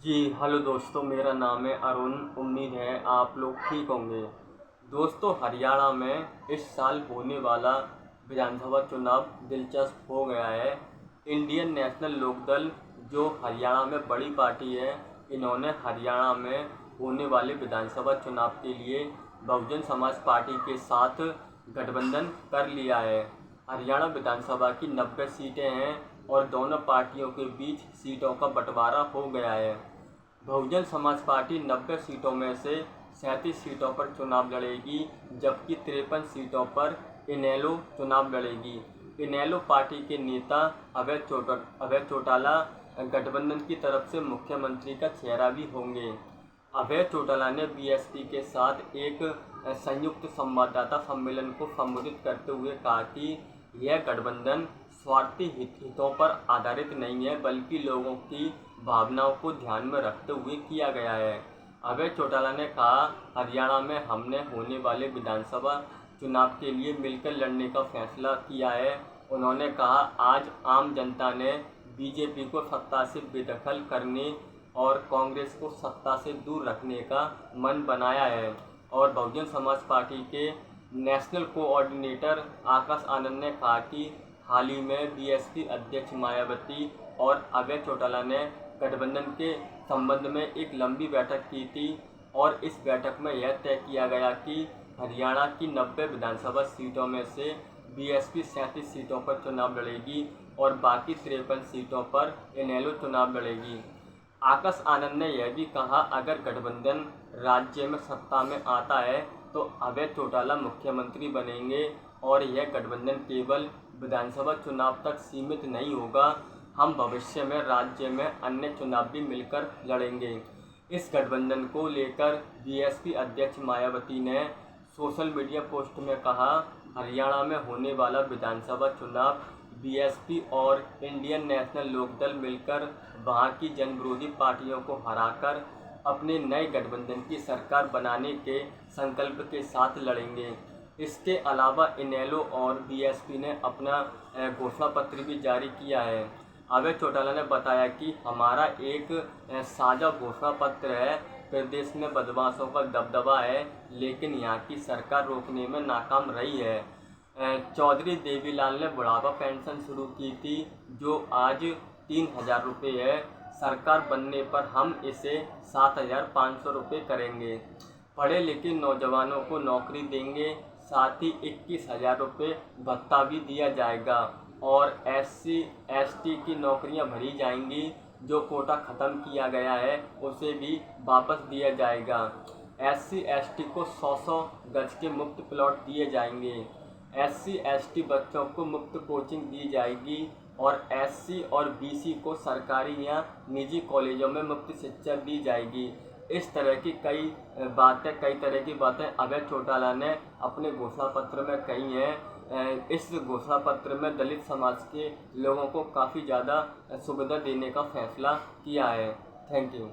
जी hello दोस्तों, मेरा नाम है अरुण। उम्मीद है आप लोग ठीक होंगे। दोस्तों, हरियाणा में इस साल होने वाला विधानसभा चुनाव दिलचस्प हो गया है। इंडियन नेशनल लोकदल जो हरियाणा में बड़ी पार्टी है, इन्होंने हरियाणा में होने वाले विधानसभा चुनाव के लिए बहुजन समाज पार्टी के साथ गठबंधन कर लिया है। हरियाणा विधानसभा की 90 सीटें हैं और दोनों पार्टियों के बीच सीटों का बंटवारा हो गया है। बहुजन समाज पार्टी 90 सीटों में से 37 सीटों पर चुनाव लड़ेगी, जबकि 53 सीटों पर इनेलो चुनाव लड़ेगी। इनेलो पार्टी के नेता अभय चौटाला गठबंधन की तरफ से मुख्यमंत्री का चेहरा भी होंगे। अभय चौटाला ने बीएसपी के साथ एक संयुक्त संवाददाता सम्मेलन को संबोधित करते हुए कहा कि यह गठबंधन स्वार्थी हितों पर आधारित नहीं है, बल्कि लोगों की भावनाओं को ध्यान में रखते हुए किया गया है। अभय चौटाला ने कहा, हरियाणा में हमने होने वाले विधानसभा चुनाव के लिए मिलकर लड़ने का फैसला किया है। उन्होंने कहा, आज आम जनता ने बीजेपी को सत्ता से बेदखल करने और कांग्रेस को सत्ता से दूर रखने का मन बनाया है। और बहुजन समाज पार्टी के नेशनल कोऑर्डिनेटर आकाश आनंद ने कहा कि हाल ही में बीएसपी अध्यक्ष मायावती और अभय चौटाला ने गठबंधन के संबंध में एक लंबी बैठक की थी और इस बैठक में यह तय किया गया कि हरियाणा की 90 विधानसभा सीटों में से बीएसपी 37 सीटों पर चुनाव लड़ेगी और बाकी 53 सीटों पर इनेलो चुनाव लड़ेगी। आकाश आनंद ने यह भी कहा, अगर गठबंधन राज्य में सत्ता में आता है तो अभय चौटाला मुख्यमंत्री बनेंगे और यह गठबंधन केवल विधानसभा चुनाव तक सीमित नहीं होगा। हम भविष्य में राज्य में अन्य चुनाव भी मिलकर लड़ेंगे। इस गठबंधन को लेकर बीएसपी अध्यक्ष मायावती ने सोशल मीडिया पोस्ट में कहा, हरियाणा में होने वाला विधानसभा चुनाव बीएसपी और इंडियन नेशनल लोकदल मिलकर वहां की जनविरोधी पार्टियों को हराकर अपने नए गठबंधन की सरकार बनाने के संकल्प के साथ लड़ेंगे। इसके अलावा इनेलो और बीएसपी ने अपना घोषणा पत्र भी जारी किया है। अभय चौटाला ने बताया कि हमारा एक साझा घोषणा पत्र है। प्रदेश में बदमाशों का दबदबा है, लेकिन यहाँ की सरकार रोकने में नाकाम रही है। चौधरी देवीलाल ने बुढ़ापा पेंशन शुरू की थी, जो आज 3000 रुपये है। सरकार बनने पर हम इसे 7500 रुपये करेंगे। पढ़े लिखे नौजवानों को नौकरी देंगे, साथ ही 21,000 रुपये भत्ता भी दिया जाएगा और SC ST की नौकरियां भरी जाएंगी। जो कोटा ख़त्म किया गया है उसे भी वापस दिया जाएगा। SC ST को 100 गज के मुफ्त प्लॉट दिए जाएंगे। SC ST बच्चों को मुफ्त कोचिंग दी जाएगी और SC और BC को सरकारी या निजी कॉलेजों में मुफ्त शिक्षा दी जाएगी। इस तरह की कई तरह की बातें अभय चौटाला ने अपने घोषणा पत्र में कही हैं। इस घोषणा पत्र में दलित समाज के लोगों को काफ़ी ज़्यादा सुविधा देने का फैसला किया है। Thank you.